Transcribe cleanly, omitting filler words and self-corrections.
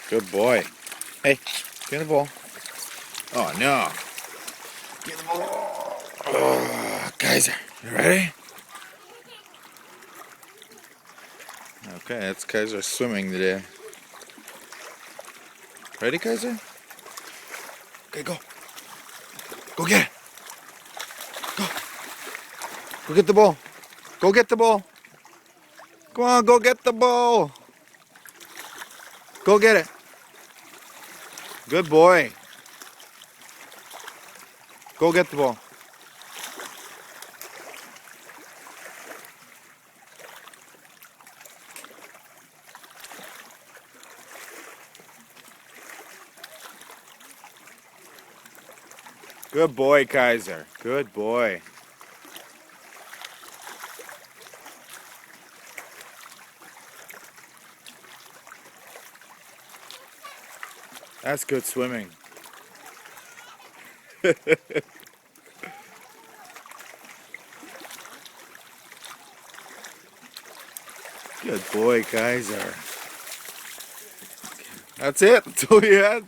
Good boy. Hey, get the ball. Oh no. Get the ball. Oh, Kaiser, you ready? Okay, that's Kaiser swimming today. Ready, Kaiser? Okay, go. Go get it. Go. Go get the ball. Go get the ball. Come on, go get the ball. Go get it. Good boy. Go get the ball. Good boy, Kaiser. Good boy. That's good swimming. Good boy, Kaiser. That's it. That's all you had.